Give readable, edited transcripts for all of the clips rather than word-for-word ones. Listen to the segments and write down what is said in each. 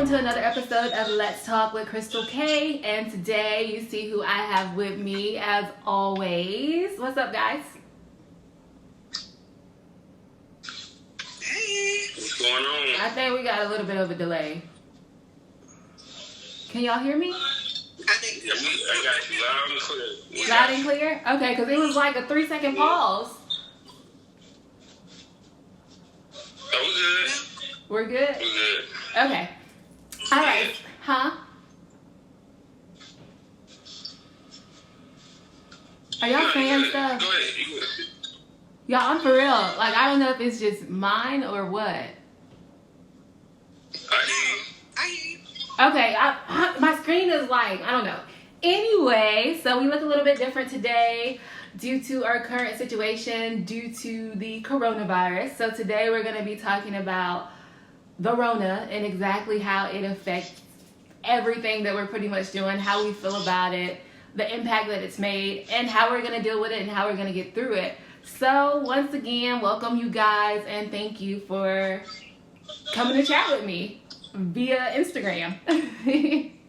welcome to another episode of Let's Talk with Crystal K. And today you see who I have with me as always. What's up, guys? Hey, what's going on? I think we got a little bit of a delay. Can y'all hear me? I think so. I got you loud and clear. Loud and clear? Okay, because it was like a 3-second pause. Oh, good. We're good? We're good. Okay. All right. Huh? Are y'all saying stuff? Go ahead. Y'all, I'm for real. Like, I don't know if it's just mine or what. I hear you. Okay, my screen is like, I don't know. Anyway, so we look a little bit different today due to our current situation, due to the coronavirus. So today we're going to be talking about the Rona and exactly how it affects everything that we're pretty much doing, how we feel about it, the impact that it's made, and how we're going to deal with it and how we're going to get through it. So once again, welcome you guys and thank you for coming to chat with me via Instagram. Happy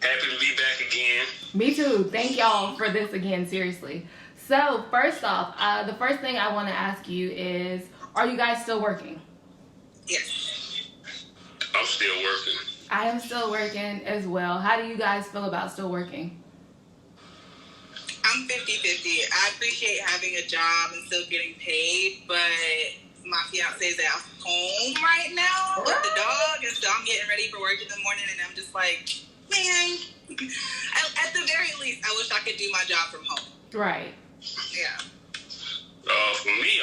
to be back again. Me too. Thank y'all for this again, seriously. So first off, the first thing I want to ask you is, are you guys still working? Yes. I'm still working. I am still working as well. How do you guys feel about still working? I'm 50-50. I appreciate having a job and still getting paid, but my fiance is at home right now with the dog, and so I'm getting ready for work in the morning, and I'm just like, man, at the very least, I wish I could do my job from home. Right. Yeah. For me,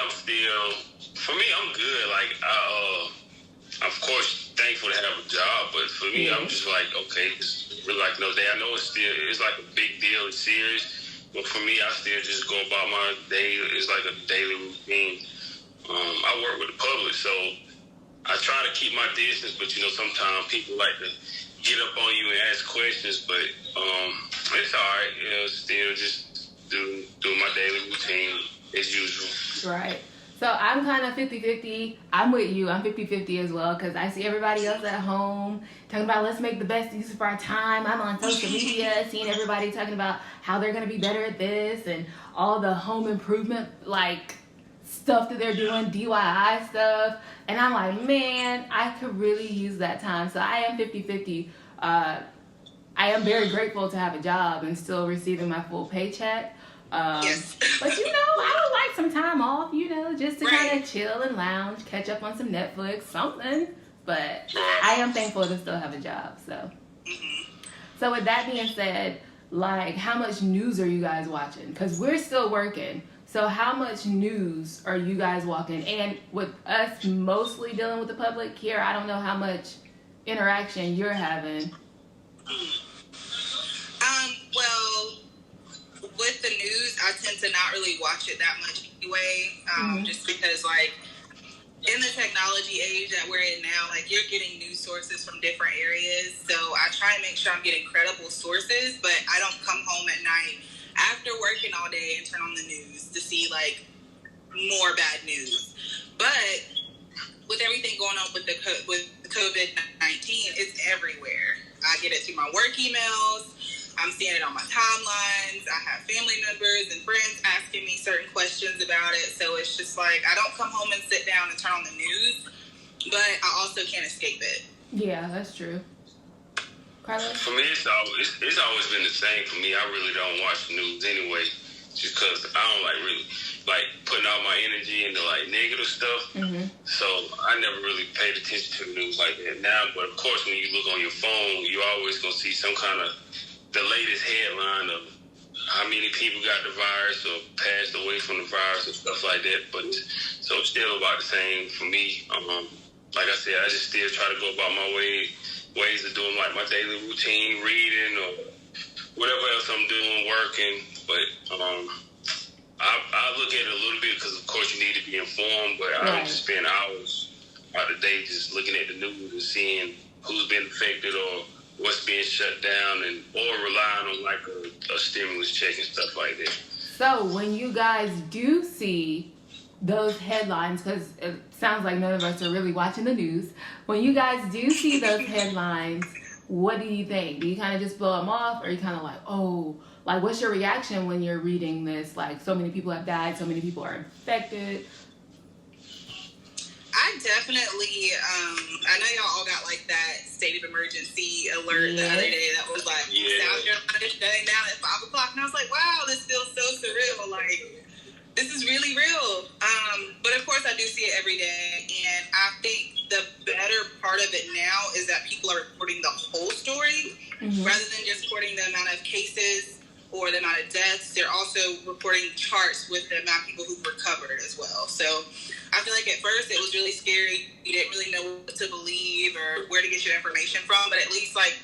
I'm good. Like, I'm of course thankful to have a job, but for me, I'm just like, okay, it's really like no day. I know it's like a big deal, it's serious, but for me, I still just go about my day. It's like a daily routine. I work with the public, so I try to keep my distance, but sometimes people like to get up on you and ask questions, but it's all right. Still just do my daily routine as usual. Right. So I'm kind of 50-50. I'm with you. I'm 50-50 as well because I see everybody else at home talking about let's make the best use of our time. I'm on social media seeing everybody talking about how they're going to be better at this and all the home improvement like stuff that they're doing, DIY stuff. And I'm like, man, I could really use that time. So I am 50-50. I am very grateful to have a job and still receiving my full paycheck. Yes. But I would like some time off, just to kind of chill and lounge, catch up on some Netflix, something. But I am thankful to still have a job. So, So with that being said, like, how much news are you guys watching? Because we're still working. So how much news are you guys watching? And with us mostly dealing with the public here, I don't know how much interaction you're having. Well, with the news, I tend to not really watch it that much anyway, just because, like, in the technology age that we're in now, like, you're getting news sources from different areas, so I try and make sure I'm getting credible sources, but I don't come home at night after working all day and turn on the news to see, like, more bad news. But with everything going on with COVID-19, it's everywhere. I get it through my work emails. I'm seeing it on my timelines. I have family members and friends asking me certain questions about it. So it's just like, I don't come home and sit down and turn on the news, but I also can't escape it. Yeah, that's true. Carlos? For me, it's always been the same. For me, I really don't watch the news anyway, just because I don't really putting all my energy into like negative stuff. So I never really paid attention to the news like that now. But of course, when you look on your phone, you're always gonna see some kind of the latest headline of how many people got the virus or passed away from the virus and stuff like that. But so it's still about the same for me. Like I said, I just still try to go about my ways of doing like my daily routine, reading or whatever else I'm doing, working. But I look at it a little bit because of course you need to be informed, but I don't just spend hours out of the day just looking at the news and seeing who's been affected or what's being shut down or relying on like a stimulus check and stuff like that. So when you guys do see those headlines, because it sounds like none of us are really watching the news. When you guys do see those headlines, what do you think? Do you kind of just blow them off, or are you kind of like, oh, like what's your reaction when you're reading this? Like, so many people have died, so many people are infected. I definitely, I know y'all all got like that state of emergency alert the other day that was like, South Carolina shutting down at 5 o'clock. And I was like, wow, this feels so surreal. Like, this is really real. But of course, I do see it every day. And I think the better part of it now is that people are reporting the whole story rather than just reporting the amount of cases or the amount of deaths. They're also reporting charts with the amount of people who've recovered as well. So I feel like at first it was really scary. You didn't really know what to believe or where to get your information from. But at least, like,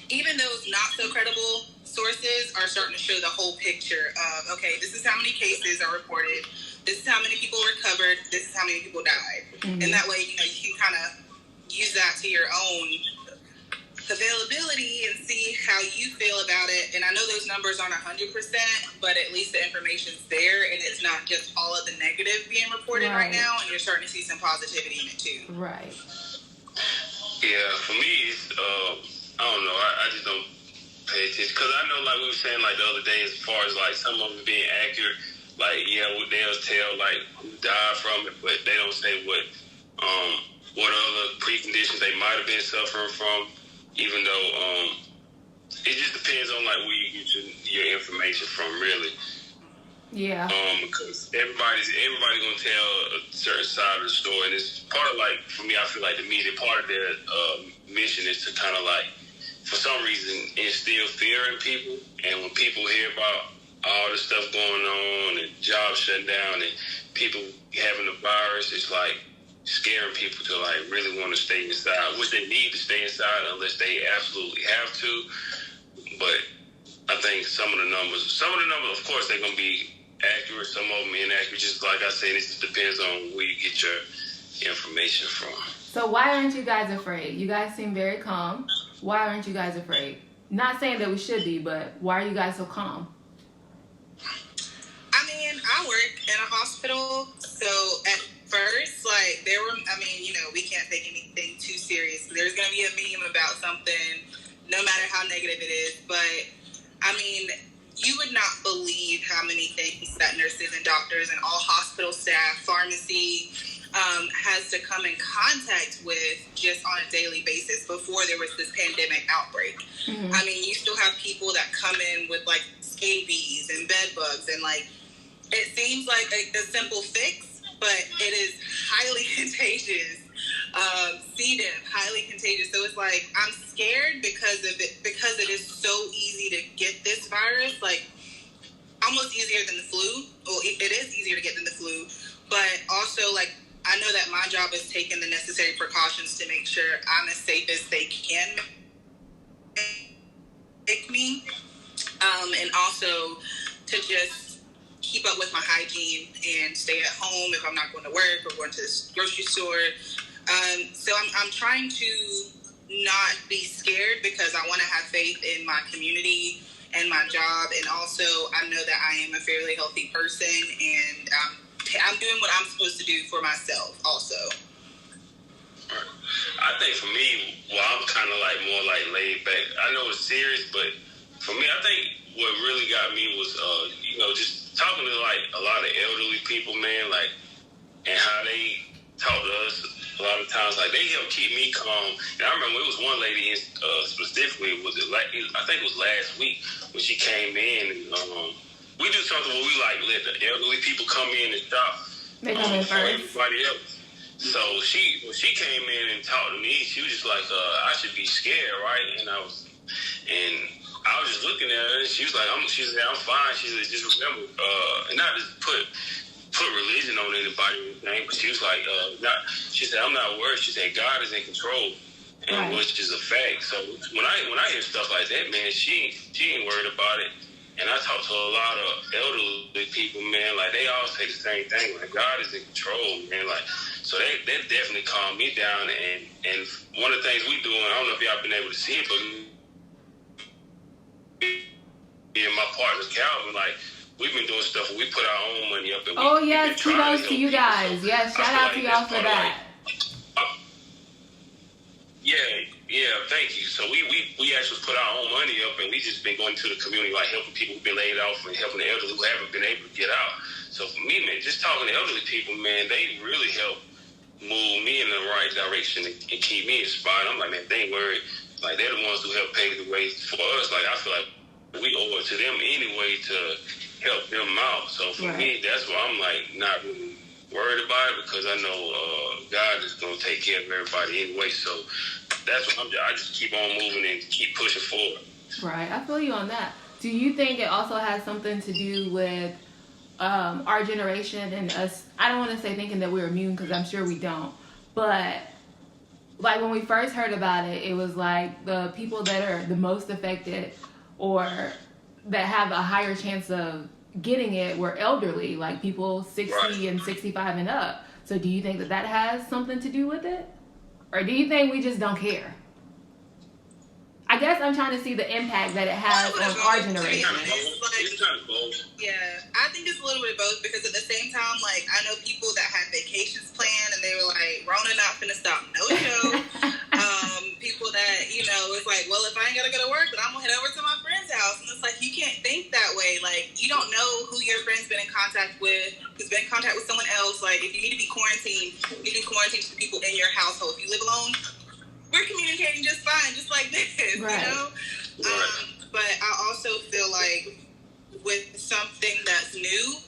even those not so credible sources are starting to show the whole picture of, okay, this is how many cases are reported. This is how many people recovered. This is how many people died. And that way, you know, you can kind of use that to your own availability and see how you feel about it. And I know those numbers aren't 100%, but at least the information's there, and it's not just all of the negative being reported right now, and you're starting to see some positivity in it too. Right. Yeah, for me, it's, I don't know, I just don't pay attention, because I know, like we were saying, like the other day, as far as like some of them being accurate, like, yeah, they'll tell like who died from it, but they don't say what other preconditions they might have been suffering from. Even though it just depends on like where you get your information from, really. Yeah. Because everybody's gonna tell a certain side of the story, and it's part of, like, for me, I feel like the media, part of their mission is to kind of like, for some reason, instill fear in people. And when people hear about all the stuff going on and jobs shutting down and people having the virus, it's like scaring people to like really want to stay inside, which they need to stay inside unless they absolutely have to. But I think some of the numbers, of course, they're gonna be accurate. Some of them inaccurate. Just like I said, it just depends on where you get your information from. So why aren't you guys afraid? You guys seem very calm. Why aren't you guys afraid? Not saying that we should be, but why are you guys so calm? I mean, I work in a hospital, so at first, like, there were, I mean, you know, we can't take anything too serious. There's going to be a meme about something, no matter how negative it is. But, I mean, you would not believe how many things that nurses and doctors and all hospital staff, pharmacy, has to come in contact with just on a daily basis before there was this pandemic outbreak. I mean, you still have people that come in with, like, scabies and bed bugs, and, like, it seems like a simple fix, but it is highly contagious. C. diff, highly contagious. So it's like, I'm scared because of it, because it is so easy to get this virus, like almost easier than the flu. Well, it is easier to get than the flu, but also, like, I know that my job is taking the necessary precautions to make sure I'm as safe as they can make me, and also to just keep up with my hygiene and stay at home if I'm not going to work or going to the grocery store. So I'm trying to not be scared because I want to have faith in my community and my job, and also I know that I am a fairly healthy person, and I'm doing what I'm supposed to do for myself also. I think for me, well, I'm kind of like more like laid back. I know it's serious, but for me, I think what really got me was, you know, just talking to like a lot of elderly people, man, like, and how they talk to us a lot of times, like, they help keep me calm. And I remember it was one lady specifically, I think it was last week when she came in, and we do something where we like let the elderly people come in and shop for everybody else. So when she came in and talked to me, she was just like, I should be scared, right? And I was just looking at her, and she was like, I'm fine. She said, just remember, and not just put religion on anybody or anything, but she was like, she said, I'm not worried. She said, God is in control, and which is a fact. So when I hear stuff like that, man, she ain't worried about it. And I talk to a lot of elderly people, man, like, they all say the same thing, like, God is in control, man, like, so they definitely calm me down. And one of the things we do, and I don't know if y'all been able to see it, but me and my partner Calvin, like, we've been doing stuff where we put our own money up. And oh, we've yes, been trying kudos to you guys. So yes, shout out to y'all for that. Yeah, thank you. So we actually put our own money up, and we just been going to the community, like helping people who've been laid off and helping the elderly who haven't been able to get out. So for me, man, just talking to elderly people, man, they really help move me in the right direction and keep me inspired. I'm like, man, they ain't worried. Like, they're the ones who help pave the way for us. Like, I feel like we owe it to them anyway to help them out. So for me, that's why I'm like not really worried about it, because I know God is going to take care of everybody anyway. So that's what I just keep on moving and keep pushing forward. Right, I feel you on that. Do you think it also has something to do with our generation and us? I don't want to say thinking that we're immune, because I'm sure we don't. But like when we first heard about it, it was like the people that are the most affected or that have a higher chance of getting it were elderly, like people 60 and 65 and up. So do you think that has something to do with it? Or do you think we just don't care? I guess I'm trying to see the impact that it has on our generation. It's kind of both. Yeah, I think it's a little bit of both, because at the same time, like, I know people that had vacations planned and they were like, Rona not finna stop no show. People that, you know, it's like, well, if I ain't gotta go to work, then I'm gonna head over to my friend's house. And it's like, you can't think that way. Like, you don't know who your friend's been in contact with, who's been in contact with someone else. Like, if you need to be quarantined, you need to quarantine to the people in your household. If you live alone, we're communicating just fine, just like this, right. You know? But I also feel like with something that's new,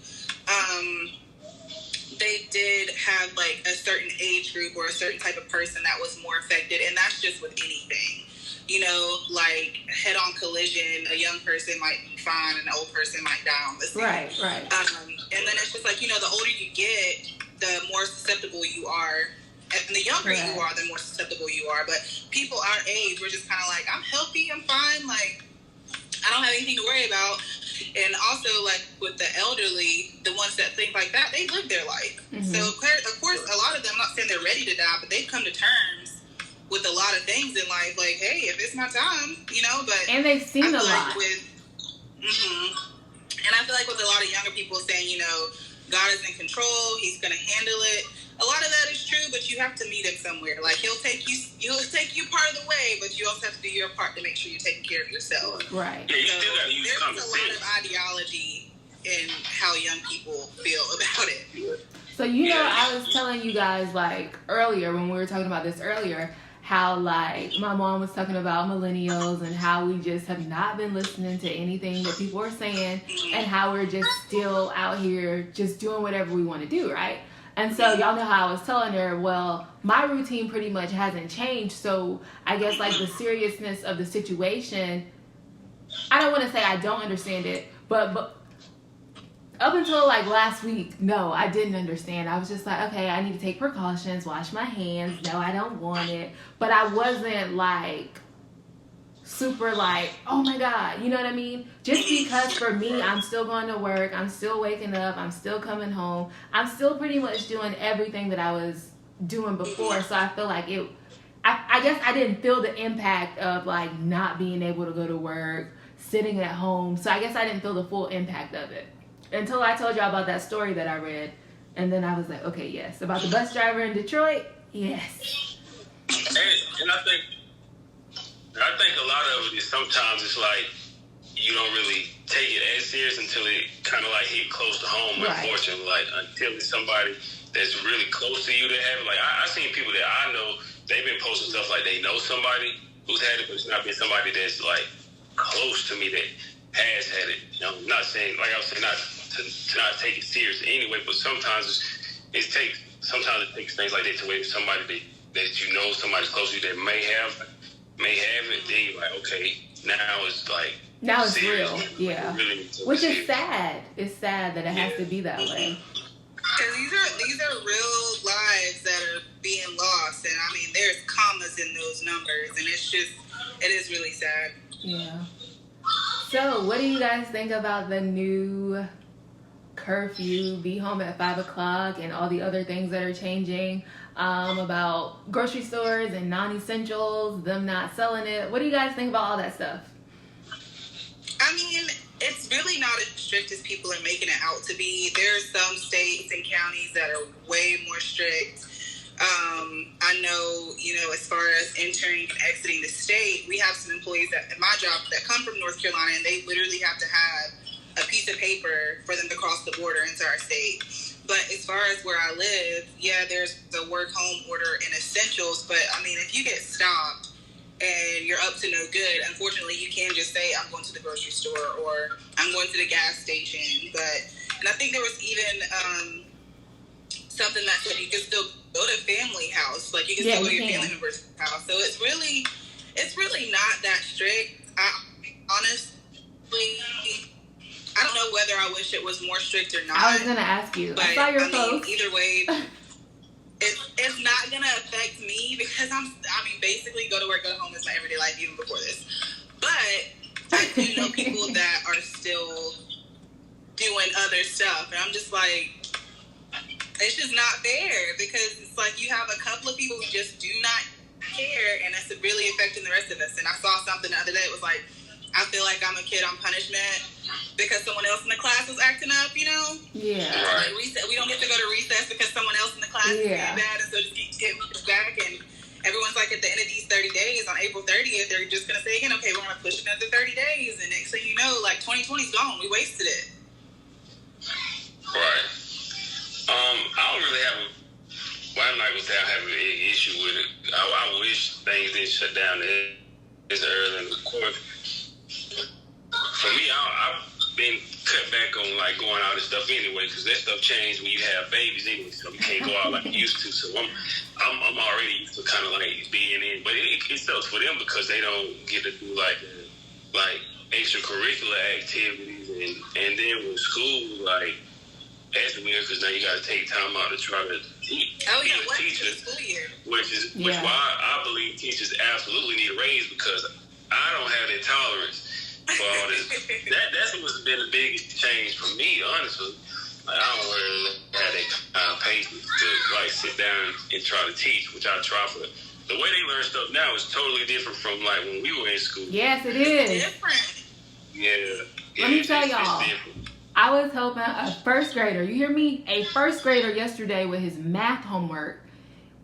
they did have like a certain age group or a certain type of person that was more affected, and that's just with anything. You know, like head-on collision, a young person might be fine, and an old person might die on the scene. Right. And then it's just like, you know, the older you get, the more susceptible you are. And the younger you are, the more susceptible you are. But people our age, we're just kind of like, I'm healthy, I'm fine, like, I don't have anything to worry about. And also, like, with the elderly, the ones that think like that, they live their life. Mm-hmm. So, of course, a lot of them, I'm not saying they're ready to die, but they've come to terms with a lot of things in life. Like, hey, if it's my time, you know, but... And they've seen a lot. And I feel like with a lot of younger people saying, you know, God is in control, he's going to handle it. A lot of that is true, but you have to meet him somewhere. Like, he'll take you part of the way, but you also have to do your part to make sure you're taking care of yourself. Right. Yeah, you still got to use common sense. There's a lot of ideology in how young people feel about it. So, you know, I was telling you guys, like, earlier, when we were talking about this earlier, how, like, my mom was talking about millennials and how we just have not been listening to anything that people are saying, and how we're just still out here just doing whatever we want to do, right? And so y'all know how I was telling her, well, my routine pretty much hasn't changed. So I guess like the seriousness of the situation, I don't want to say I don't understand it, but up until like last week, no, I didn't understand. I was just like, okay, I need to take precautions, wash my hands. No, I don't want it. But I wasn't like super like, oh my God, you know what I mean? Just because for me, I'm still going to work, I'm still waking up, I'm still coming home, I'm still pretty much doing everything that I was doing before. So I feel like I guess I didn't feel the impact of like not being able to go to work, sitting at home. So I guess I didn't feel the full impact of it until I told y'all about that story that I read. And then I was like, okay, yes. About the bus driver in Detroit, yes. And I think a lot of it is sometimes it's like you don't really take it as serious until it kind of like hit close to home, right. Unfortunately. Like until it's somebody that's really close to you that have it. Like I've seen people that I know, they've been posting stuff like they know somebody who's had it, but it's not been somebody that's like close to me that has had it. You know, I'm not saying, like I was saying, not to not take it serious anyway, but sometimes it takes things like that to wait for somebody that you know, somebody's close to you that may have it, then you're like, okay, now it's like, now it's serious. real, yeah. Really which is sad. It's sad that it has to be that way. Because these are real lives that are being lost, and I mean, there's commas in those numbers, and it is really sad. Yeah. So, what do you guys think about the new curfew, be home at 5 o'clock, and all the other things that are changing? About grocery stores and non-essentials, them not selling it. What do you guys think about all that stuff? I mean, it's really not as strict as people are making it out to be. There are some states and counties that are way more strict. I know, as far as entering and exiting the state, we have some employees at my job that come from North Carolina, and they literally have to have a piece of paper for them to cross the border into our state. But as far as where I live, yeah, there's the work-home order and essentials. But, I mean, if you get stopped and you're up to no good, unfortunately, you can just say, I'm going to the grocery store or I'm going to the gas station. And I think there was even something that said you can still go to family house. Like, you can still go to your family member's house. So it's really not that strict. Honestly, I don't know whether I wish it was more strict or not. I was going to ask you. I saw your post. Either way, it's not going to affect me because basically go to work, go home is my everyday life even before this. But I do know people that are still doing other stuff. And I'm just like, it's just not fair because it's like you have a couple of people who just do not care and it's really affecting the rest of us. And I saw something the other day. It was like, I feel like I'm a kid on punishment because someone else in the class was acting up, Yeah. Like recess, we don't get to go to recess because someone else in the class is being bad, and so just keep getting pushed back. And everyone's like, at the end of these 30 days, on April 30th, they're just going to say again, okay, we're going to push another 30 days. And next thing you know, like 2020's gone. We wasted it. Right. I don't really have I'm not going to say I have an issue with it. I wish things didn't shut down this early. And of course, for me, I've been cut back on like going out and stuff anyway, because that stuff changed when you have babies anyway, so you can't go out like you used to. So I'm already used to kind of like being in, but it sucks for them because they don't get to do like extracurricular activities, and then with school, like that's weird because now you got to take time out to try to teach. Oh yeah, what's the school year? Which why I believe teachers absolutely need a raise because I don't have that tolerance for all this. That's what's been the biggest change for me, honestly. Like, I don't really have that kind of patience to like sit down and try to teach, which I try for. The way they learn stuff now is totally different from like when we were in school. Yes, it is. It's different. Yeah. Let me tell y'all. I was helping a first grader. You hear me? A first grader yesterday with his math homework.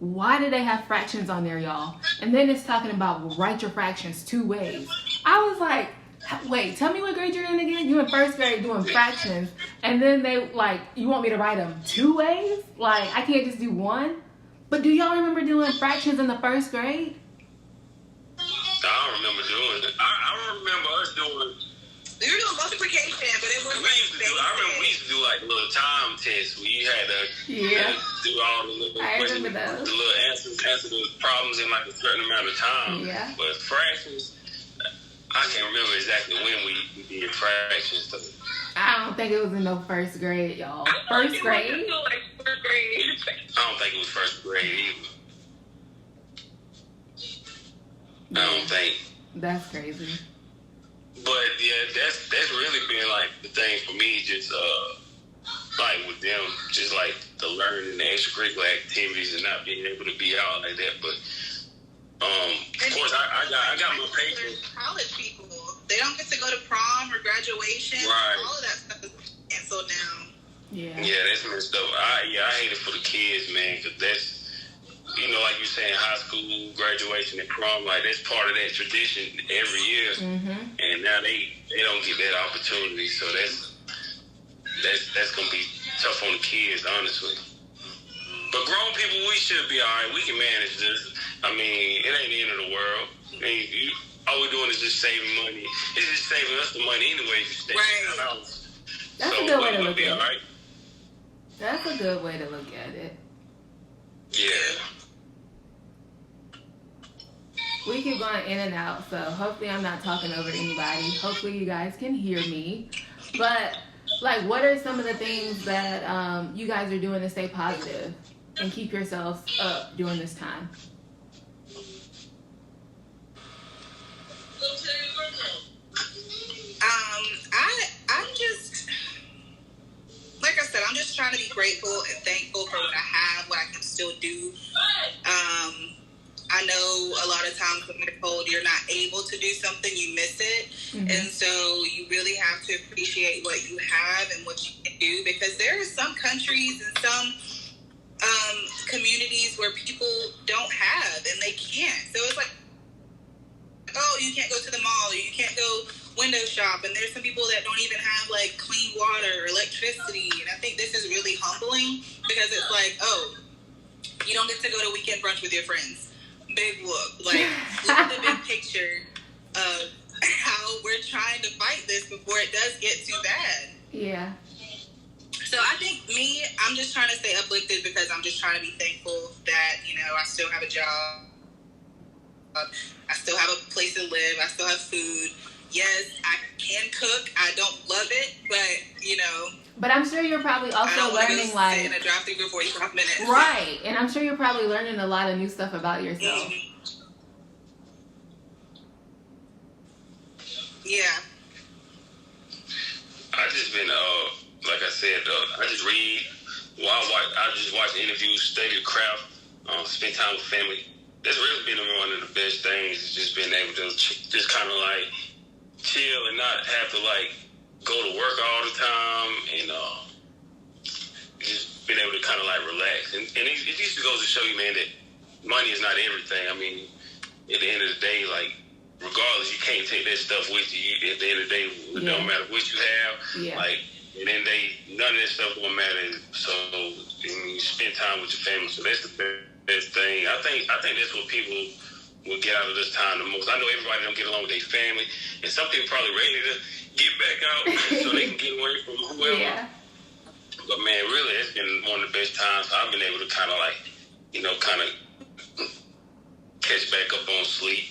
Why do they have fractions on there, y'all? And then it's talking about write your fractions 2 ways. I was like, wait, tell me what grade you're in again? You in first grade doing fractions. And then they like, you want me to write them 2 ways? Like, I can't just do 1? But do y'all remember doing fractions in the first grade? I don't remember doing it. I remember us doing... We were doing multiplication, but it was I remember we used to do like little time tests where you had to do all the little questions, the little answer the problems in like a certain amount of time. Yeah. But fractions, I can't remember exactly when we did fractions. So. I don't think it was in no first grade, y'all. First grade? I don't think it was first grade either. I don't think. That's crazy. But yeah, that's really been like the thing for me, just like with them, just like the learning, the extracurricular activities, and not being able to be out like that. But of course, I got my papers. College people, they don't get to go to prom or graduation. Right. All of that stuff is canceled now. Yeah. Yeah, that's messed up. I hate it for the kids, man, because that's. Like you saying, high school graduation and prom, like that's part of that tradition every year. Mm-hmm. And now they don't get that opportunity, so that's gonna be tough on the kids, honestly. But grown people, we should be all right. We can manage this. I mean, it ain't the end of the world. I mean, all we're doing is just saving money. It's just saving us the money anyway. Right. That's a good way to look at it. Right. That's a good way to look at it. Yeah. We keep going in and out, so hopefully I'm not talking over anybody. Hopefully you guys can hear me. But, like, what are some of the things that you guys are doing to stay positive and keep yourselves up during this time? I'm just, like I said, I'm just trying to be grateful and thankful for what I have, what I can still do. I know a lot of times when you're told you're not able to do something, you miss it. Mm-hmm. And so you really have to appreciate what you have and what you can do, because there are some countries and some communities where people don't have and they can't. So it's like, oh, you can't go to the mall, or you can't go window shop, and there's some people that don't even have like clean water or electricity. And I think this is really humbling, because it's like, oh, you don't get to go to weekend brunch with your friends. Big whoop. Like, look at the big picture of how we're trying to fight this before it does get too bad. Yeah. So I think I'm just trying to stay uplifted, because I'm just trying to be thankful that, you know, I still have a job. I still have a place to live. I still have food. Yes, I can cook. I don't love it, but, you know. But I'm sure you're probably also learning, like, sit in a drive-through for 45 minutes. Right. And I'm sure you're probably learning a lot of new stuff about yourself. Mm-hmm. Yeah. I just been, like I said, I just read, I just watch interviews, study the craft, spend time with family. That's really been one of the best things, is just being able to just kind of like chill and not have to like go to work all the time, and just being able to kind of like relax. And it just goes to show you, man, that money is not everything. I mean, at the end of the day, like, regardless, you can't take that stuff with you. At the end of the day, it don't matter what you have. Yeah. Like, and then none of that stuff won't matter. So, you spend time with your family. So that's the best thing. I think that's what people will get out of this time the most. I know everybody don't get along with their family, and some people probably ready to get back out so they can get away from whoever. Yeah. But man, really, it's been one of the best times. I've been able to kind of like, you know, kind of catch back up on sleep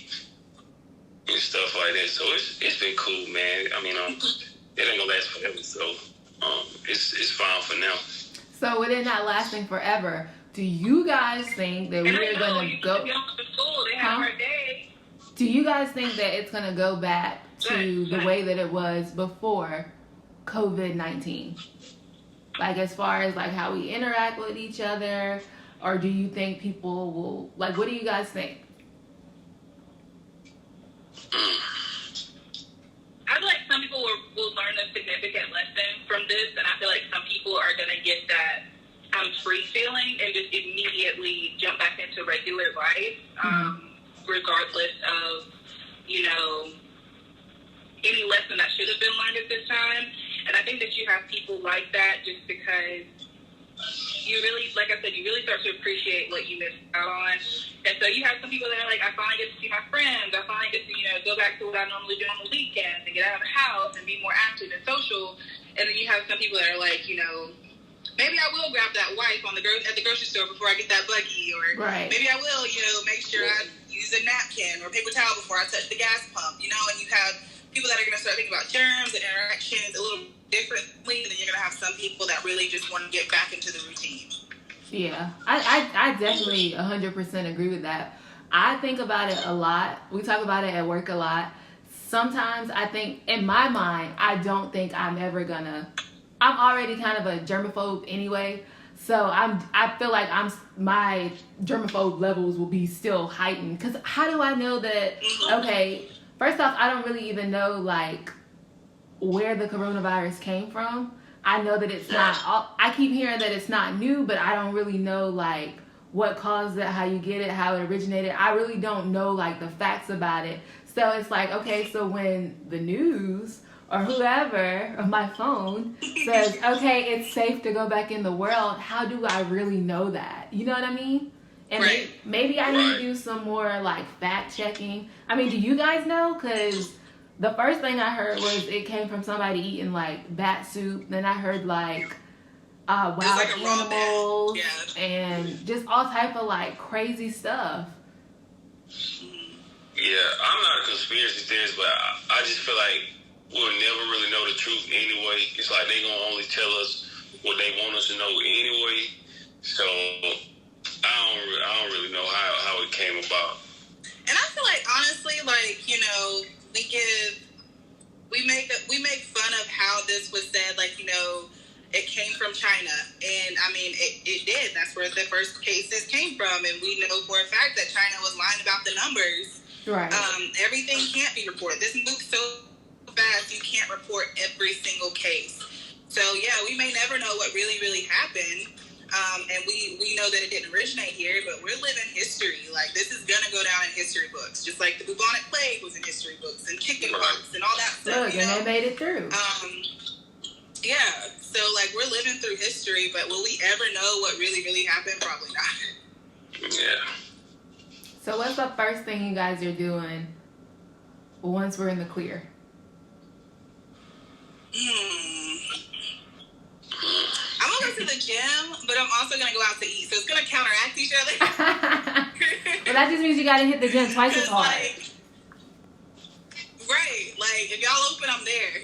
and stuff like that. So it's been cool, man. I mean, it ain't gonna last forever, so it's fine for now. So within that lasting forever, do you guys think that we are gonna go? Do you guys think that it's gonna go back to the way that it was before COVID-19? Like, as far as like how we interact with each other, or do you think people will, like, what do you guys think? I feel like some people will learn a significant lesson from this, and I feel like some people are going to get that I'm free feeling and just immediately jump back into regular life, regardless of, you know, any lesson that should have been learned at this time. And I think that you have people like that just because you really, like I said, you really start to appreciate what you missed out on. And so you have some people that are like, I finally get to see my friends. I finally get to, you know, go back to what I normally do on the weekends and get out of the house and be more active and social. And then you have some people that are like, you know, maybe I will grab that wipe at the grocery store before I get that buggy, or maybe I will, you know, make sure I use a napkin or paper towel before I touch the gas pump, you know. And you have people that are going to start thinking about germs and interactions a little differently, and then you're going to have some people that really just want to get back into the routine. Yeah, I definitely 100% agree with that. I think about it a lot. We talk about it at work a lot. Sometimes I think, in my mind, I don't think I'm ever gonna. I'm already kind of a germaphobe anyway, so I feel like my germaphobe levels will be still heightened. Because how do I know that? Okay, first off, I don't really even know like where the coronavirus came from. I know that it's not. I keep hearing that it's not new, but I don't really know like what caused it, how you get it, how it originated. I really don't know like the facts about it. So it's like, okay, so when the news or whoever on my phone says, okay, it's safe to go back in the world, how do I really know that? You know what I mean? And maybe I need to do some more like fact checking. I mean, do you guys know? Because the first thing I heard was it came from somebody eating like bat soup. Then I heard like wild like animals and just all type of like crazy stuff. Yeah, I'm not a conspiracy theorist, but I just feel like we'll never really know the truth anyway. It's like they gonna only tell us what they want us to know anyway. So I don't really know how it came about. And I feel like, honestly, like, you know, we make fun of how this was said, like, you know, it came from China. And I mean, it did. That's where the first cases came from. And we know for a fact that China was lying about the numbers. Right. Everything can't be reported. This moves so fast, you can't report every single case. So yeah, we may never know what really, really happened. And we know that it didn't originate here, but we're living history. Like, this is gonna go down in history books, just like the bubonic plague was in history books, and chickenpox and all that stuff. Look, and they made it through. Yeah. So like, we're living through history, but will we ever know what really, really happened? Probably not. Yeah. So what's the first thing you guys are doing once we're in the clear? I'm gonna go to the gym, but I'm also gonna go out to eat, so it's gonna counteract each other. Well, that just means you gotta hit the gym twice as hard. Like, right, like if y'all open, I'm there.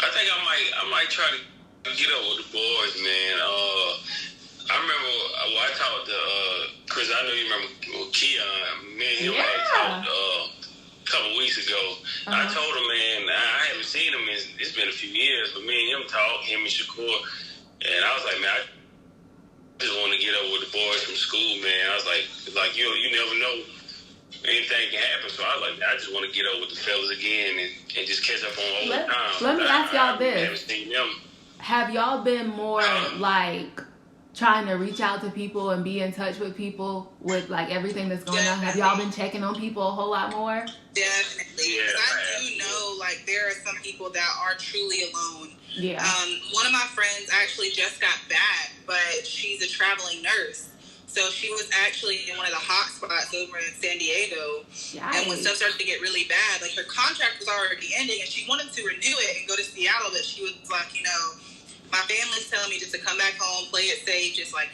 I think I might try to get up with the boys, man. I remember I talked to Chris. I know you remember Keon. Me and him had talked a couple weeks ago. I told him, man, I haven't seen him it's been a few years, but me and him talked, him and Shakur, and I was like, man, I just want to get up with the boys from school, man. I was like you never know, anything can happen. So I was like, I just want to get up with the fellas again and just catch up on old times. Let me ask y'all this: I haven't seen them. have y'all been more like trying to reach out to people and be in touch with people with like everything that's going on? Have y'all been checking on people a whole lot more? Definitely. Yeah, I do know, like, there are some people that are truly alone. Yeah. One of my friends actually just got back, but she's a traveling nurse. So she was actually in one of the hot spots over in San Diego. Yikes. And when stuff started to get really bad, like, her contract was already ending, and she wanted to renew it and go to Seattle, but she was like, my family's telling me just to come back home, play it safe, just like,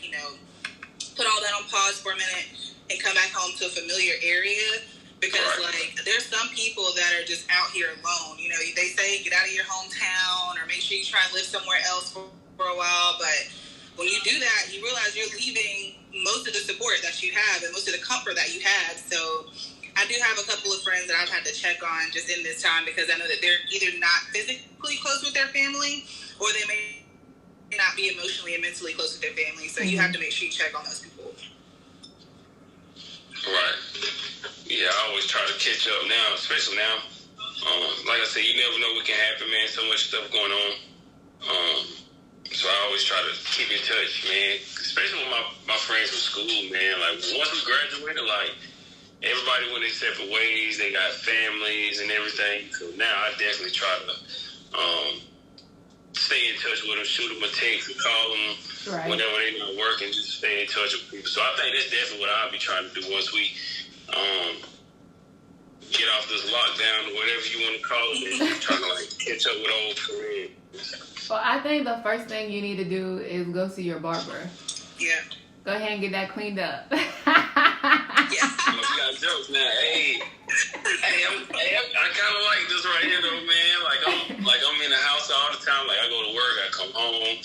put all that on pause for a minute and come back home to a familiar area. Because, like, there's some people that are just out here alone. They say get out of your hometown or make sure you try and live somewhere else for a while. But when you do that, you realize you're leaving most of the support that you have and most of the comfort that you had. So I do have a couple of friends that I've had to check on just in this time, because I know that they're either not physically close with their family, or they may not be emotionally and mentally close with their family. So you have to make sure you check on those people. Right. Yeah, I always try to catch up now, especially now. Like I said, you never know what can happen, man. So much stuff going on. So I always try to keep in touch, man. Especially with my friends from school, man. Like, once we graduated, like, everybody went their separate ways. They got families and everything. So now I definitely try to stay in touch with them, shoot them a text, and call them whenever they're not working, just stay in touch with people. So I think that's definitely what I'll be trying to do once we get off this lockdown, or whatever you want to call it, and trying to like catch up with old friends. Well, I think the first thing you need to do is go see your barber. Yeah. Go ahead and get that cleaned up. Yeah. We got jokes now. Hey, I kind of like this right here, though, man. I'm in the house all the time. Like, I go to work, I come home.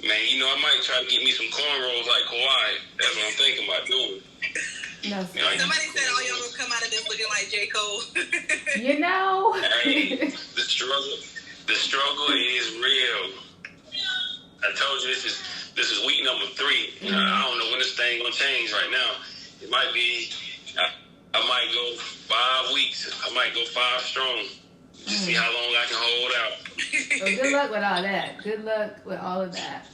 Man, I might try to get me some cornrows like Kawhi. That's what I'm thinking about doing. No, somebody said all y'all will come out of this looking like J. Cole. Hey, the struggle is real. I told you this is week number 3. I don't know when this thing gonna change right now. It might be, I might go 5 weeks. I might go 5 strong. Just see how long I can hold out. Well, good luck with all that. Good luck with all of that.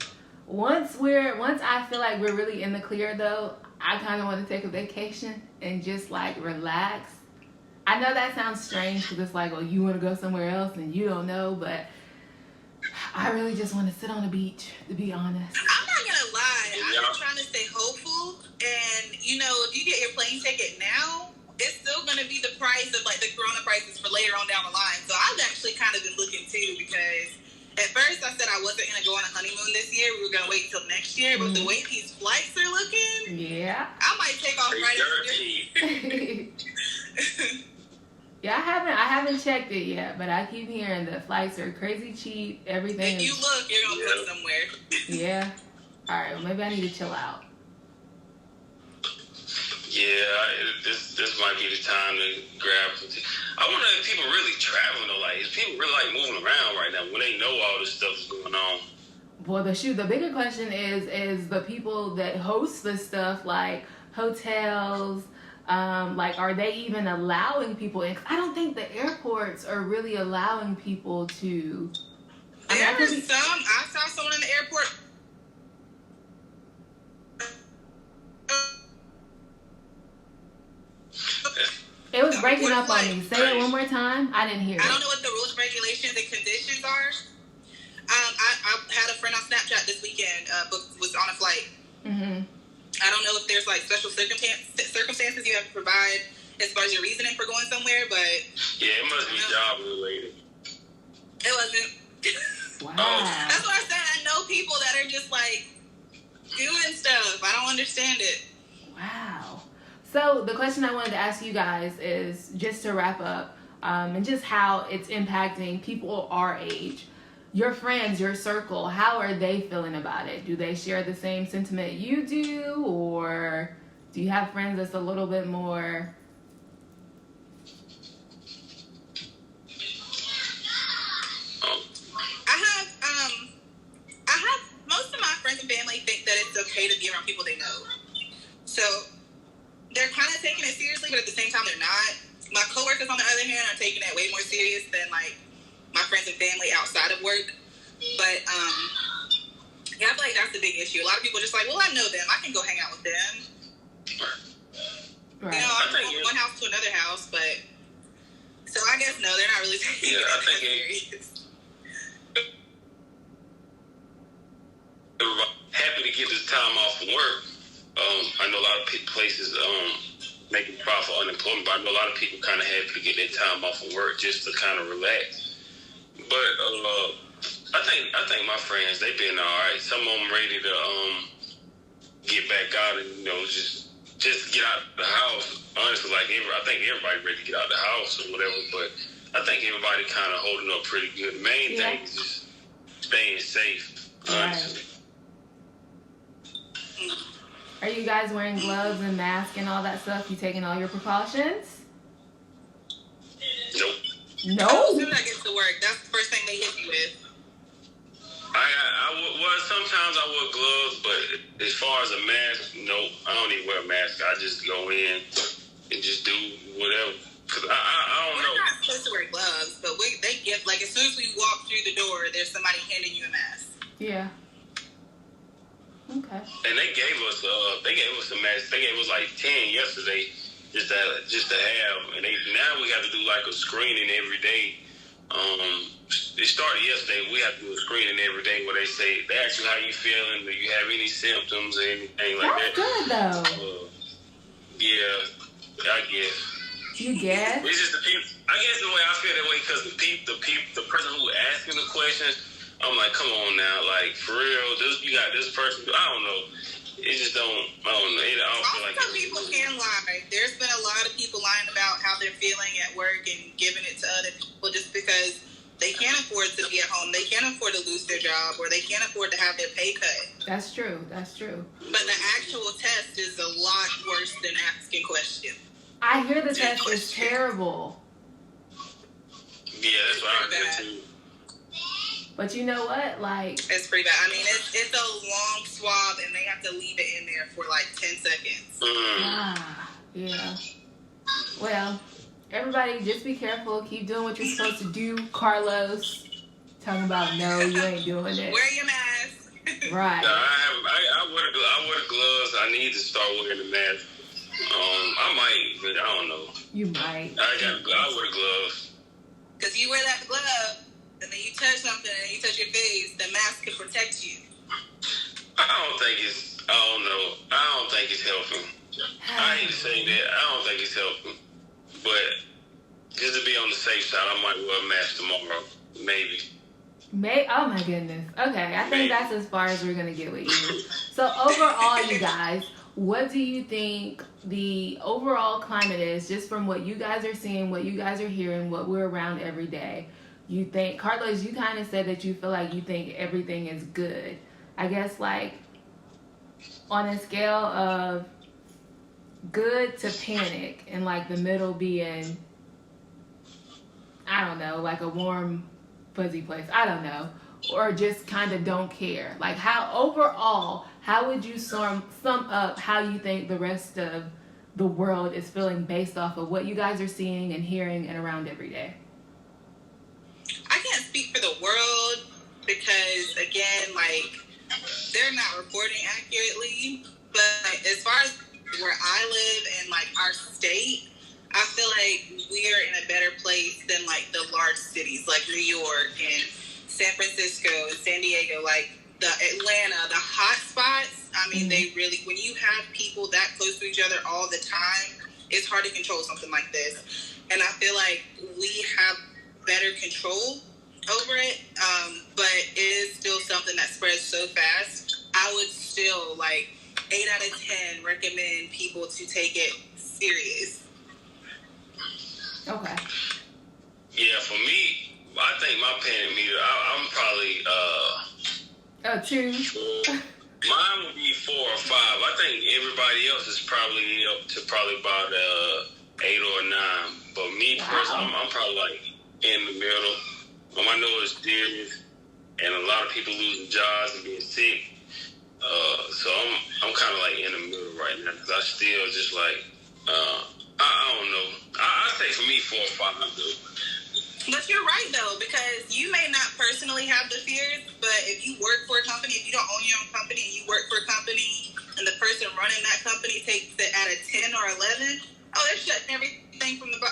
Once I feel like we're really in the clear, though, I kind of want to take a vacation and just like relax. I know that sounds strange because it's like, you want to go somewhere else and you don't know, but I really just want to sit on the beach, to be honest. I'm not gonna lie, I'm trying to stay hopeful, and if you get your plane ticket now, it's still gonna be the price of like the Corona prices for later on down the line. So I've actually kind of been looking too, because at first I said I wasn't gonna go on a honeymoon this year. We were gonna wait till next year, but the way these flights are looking, I might take off right after. Yeah, I haven't checked it yet, but I keep hearing the flights are crazy cheap. Everything. If you look, you're gonna put somewhere. Yeah. All right. Well, maybe I need to chill out. Yeah, this might be the time to grab. I wonder if people really traveling though. Like, is people really like moving around right now when they know all this stuff is going on? Well, the bigger question is the people that host this stuff, like hotels, like, are they even allowing people in? 'Cause I don't think the airports are really allowing people to. There are some. I saw someone in the airport. It was breaking up on me. Say it one more time. I didn't hear it. I don't know what the rules, regulations, and conditions are. I had a friend on Snapchat this weekend. Was on a flight. Mm-hmm. I don't know if there's like special circumstances you have to provide as far as your reasoning for going somewhere, but yeah, it must be job related. It wasn't. Wow. That's what I said. I know people that are just like doing stuff. I don't understand it. Wow. So the question I wanted to ask you guys is, just to wrap up, and just how it's impacting people our age. Your friends, your circle, how are they feeling about it? Do they share the same sentiment you do, or do you have friends that's a little bit more? I have most of my friends and family think that it's okay to be around people they know. So they're kind of taking it seriously, but at the same time they're not. My coworkers, on the other hand, are taking it way more serious than like my friends and family outside of work. But yeah, I feel like that's the big issue. A lot of people are just like, well, I know them, I can go hang out with them. Right. You know, I'm from one house to another house, but so I guess no, they're not really taking it that serious. Everybody happy to get this time off from work. I know a lot of places making profit for unemployment, but I know a lot of people kind of happy to get their time off from work just to kind of relax. But I think my friends, they've been all right. Some of them ready to get back out and just get out the house. Honestly, like I think everybody ready to get out the house or whatever. But I think everybody kind of holding up pretty good. The main thing is just staying safe. Honestly. Right. Are you guys wearing gloves and masks and all that stuff? You taking all your precautions? Nope. No? As soon as I get to work, that's the first thing they hit me with. Well, sometimes I wear gloves, but as far as a mask, nope. I don't even wear a mask. I just go in and just do whatever. Cause I don't know. We're not supposed to wear gloves, but they give, like, as soon as we walk through the door, there's somebody handing you a mask. Yeah. Okay. And they gave us some masks. They gave us like 10 yesterday, just to have. And now we have to do like a screening every day. It started yesterday. We have to do a screening every day where they ask you how you feeling, do you have any symptoms or anything like that. That's good though. Yeah, I guess. You guess? It's just the people. I guess the way I feel that way because the person who asking the questions, I'm like, come on now, like for real. You got this person. I don't know. It just don't. I don't know. I don't feel like some people can lie. There's been a lot of people lying about how they're feeling at work and giving it to other people just because they can't afford to be at home. They can't afford to lose their job, or they can't afford to have their pay cut. That's true. That's true. But the actual test is a lot worse than asking questions. I hear the test is terrible. Yeah, that's what I heard too. But you know what? Like, it's pretty bad. I mean, it's a long swab, and they have to leave it in there for like 10 seconds. Yeah. Well, everybody, just be careful. Keep doing what you're supposed to do. Carlos, talking about no, you ain't doing it. Wear your mask. Right. No, I wear the gloves. I need to start wearing the mask. I might, but I don't know. You might. I wear the gloves. Because you wear that glove, and then you touch something, and you touch your face, the mask can protect you. I don't think it's helping. I hate to say that. I don't think it's helping. But just to be on the safe side, I might wear a mask tomorrow. Maybe. Oh my goodness. Okay, I think that's as far as we're going to get with you. So overall, you guys, what do you think the overall climate is, just from what you guys are seeing, what you guys are hearing, what we're around every day? You think, Carlos, you kind of said that you feel like you think everything is good. I guess, like, on a scale of good to panic, and like the middle being I don't know, like a warm, fuzzy place. I don't know. Or just kind of don't care. Like how would you sum up how you think the rest of the world is feeling based off of what you guys are seeing and hearing and around every day? I can't speak for the world because, again, like, they're not reporting accurately. But as far as where I live and, like, our state, I feel like we are in a better place than, like, the large cities like New York and San Francisco and San Diego, like the Atlanta, the hot spots. I mean, they really, when you have people that close to each other all the time, it's hard to control something like this. And I feel like we have better control over it, but it is still something that spreads so fast. I would still, like, 8 out of 10 recommend people to take it serious. Okay. Yeah, for me, I think my panic meter, I'm probably, 2. Mine would be 4 or 5. I think everybody else is probably up to probably about 8 or 9. But me personally, I'm probably like in the middle. I know it's serious, and a lot of people losing jobs and being sick. So I'm kind of like in the middle right now because I still just like I don't know. I say for me 4 or 5 though. But you're right, though, because you may not personally have the fears, but if you work for a company, if you don't own your own company and you work for a company and the person running that company takes it at a 10 or 11, they're shutting everything from the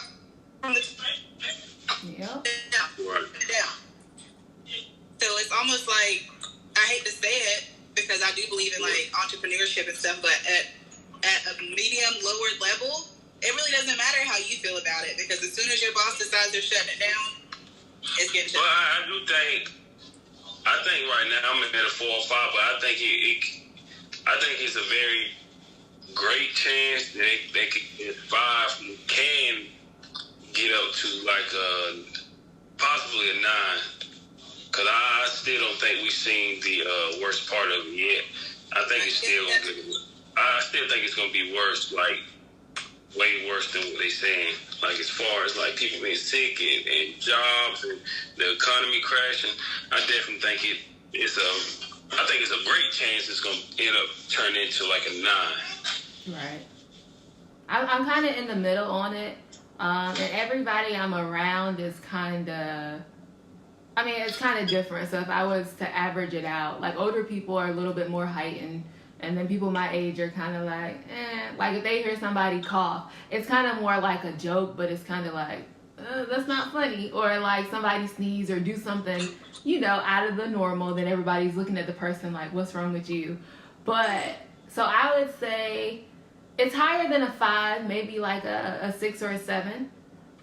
Yeah. down. So it's almost like, I hate to say it because I do believe in, like, entrepreneurship and stuff, but at a medium, lower level, it really doesn't matter how you feel about it because as soon as your boss decides they're shutting it down, it's getting shut down. I think right now I'm at a 4 or 5, but I think it's a very great chance that they could 5 can get up to like possibly a 9. Cause I still don't think we've seen the worst part of it yet. I think it's still I still think it's gonna be worse, like way worse than what they're saying. Like as far as like people being sick and jobs and the economy crashing, I definitely think it's a great chance it's gonna end up turning into like a 9. Right. I'm kind of in the middle on it, and everybody I'm around is kind of. I mean, it's kind of different. So if I was to average it out, like older people are a little bit more heightened, and then people my age are kind of like, like if they hear somebody cough, it's kind of more like a joke, but it's kind of like, that's not funny. Or like somebody sneeze or do something, out of the normal, then everybody's looking at the person like, what's wrong with you? But, so I would say it's higher than a 5, maybe like a 6 or a 7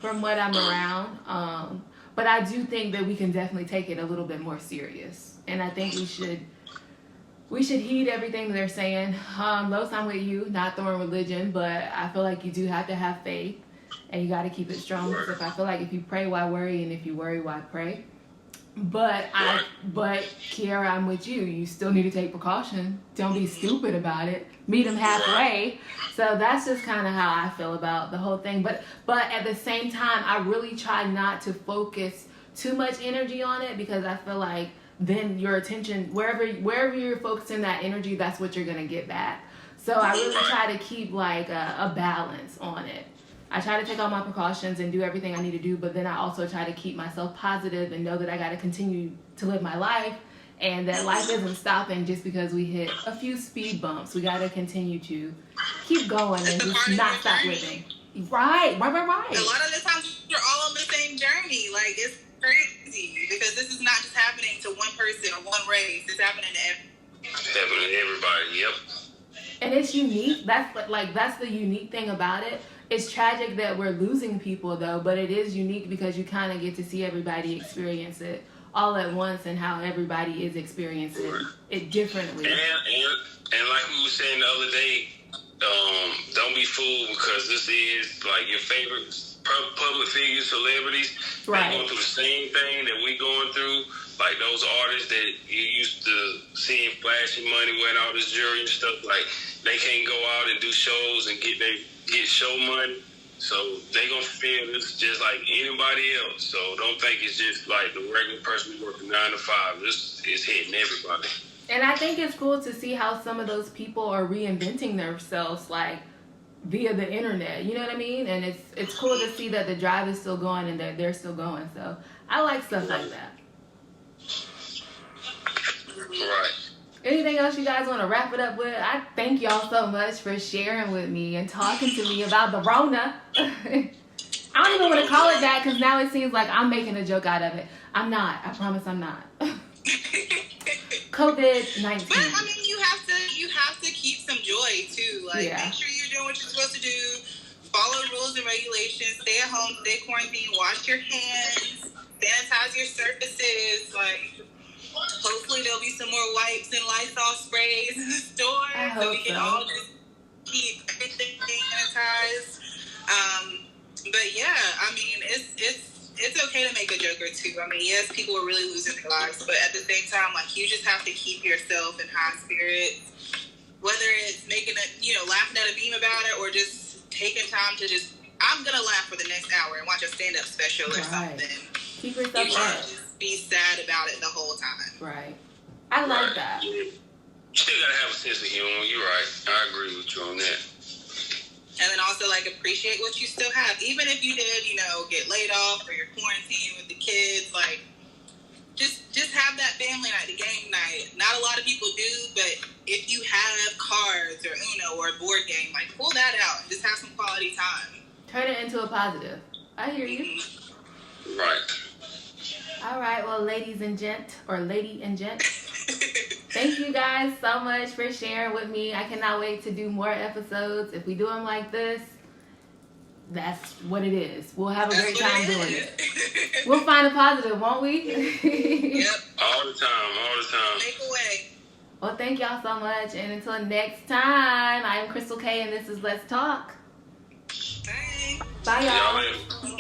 from what I'm around. But I do think that we can definitely take it a little bit more serious. And I think we should heed everything they're saying. Los, I'm with you, not throwing religion, but I feel like you do have to have faith. And you got to keep it strong. Because I feel like if you pray, why worry? And if you worry, why pray? But Kiara, I'm with you. You still need to take precaution. Don't be stupid about it. Meet them halfway. So that's just kind of how I feel about the whole thing. But at the same time, I really try not to focus too much energy on it because I feel like then your attention, wherever you're focusing that energy, that's what you're gonna get back. So I really try to keep like a balance on it. I try to take all my precautions and do everything I need to do, but then I also try to keep myself positive and know that I got to continue to live my life and that life isn't stopping just because we hit a few speed bumps. We got to continue to keep going and just not stop living. Right. A lot of the times you're all on the same journey. Like, it's crazy because this is not just happening to one person or one race. It's happening to everybody. Yep. And it's unique. That's the unique thing about it. It's tragic that we're losing people, though, but it is unique because you kind of get to see everybody experience it all at once and how everybody is experiencing it differently. And like we were saying the other day, don't be fooled because this is like your favorite public figures, celebrities. Right. They're going through the same thing that we going through. Like those artists that you used to seeing flashing money, wearing all this jewelry and stuff, like they can't go out and do shows and get show money. So they gonna feel this just like anybody else. So don't think it's just like the regular person working 9 to 5. This is hitting everybody. And I think it's cool to see how some of those people are reinventing themselves, like via the internet. You know what I mean? And it's cool to see that the drive is still going and that they're still going. So I like stuff like that. Right. Anything else you guys want to wrap it up with? I thank y'all so much for sharing with me and talking to me about the Rona. I don't even want to call it that because now it seems like I'm making a joke out of it. I'm not. I promise I'm not. COVID-19. But I mean, you have to keep some joy too. Like, make sure you're doing what you're supposed to do. Follow rules and regulations. Stay at home. Stay quarantined. Wash your hands. Sanitize your surfaces. Like, hopefully there'll be some more wipes and Lysol sprays in the store, so we can all just keep everything sanitized. But yeah, I mean, it's okay to make a joke or two. I mean, yes, people are really losing their lives, but at the same time, like, you just have to keep yourself in high spirits. Whether it's making laughing at a meme about it, or just taking time to I'm gonna laugh for the next hour and watch a stand-up special or something. Keep yourself up. You can't just be sad about it the whole time. Right. I like that. Yeah. You still gotta have a sense of humor. You're right. I agree with you on that. And then also, like, appreciate what you still have. Even if you did, get laid off or you're quarantined with the kids, like, just have that family night, the game night. Not a lot of people do, but if you have cards or Uno or a board game, like, pull that out and just have some quality time. Turn it into a positive. I hear you. Right. All right, well, lady and gent, thank you guys so much for sharing with me. I cannot wait to do more episodes. If we do them like this, that's what it is. We'll have a great time doing it. We'll find a positive, won't we? Yep. All the time. Make a way. Well, thank y'all so much. And until next time, I am Crystal K, and this is Let's Talk. Bye. Bye, y'all. Y'all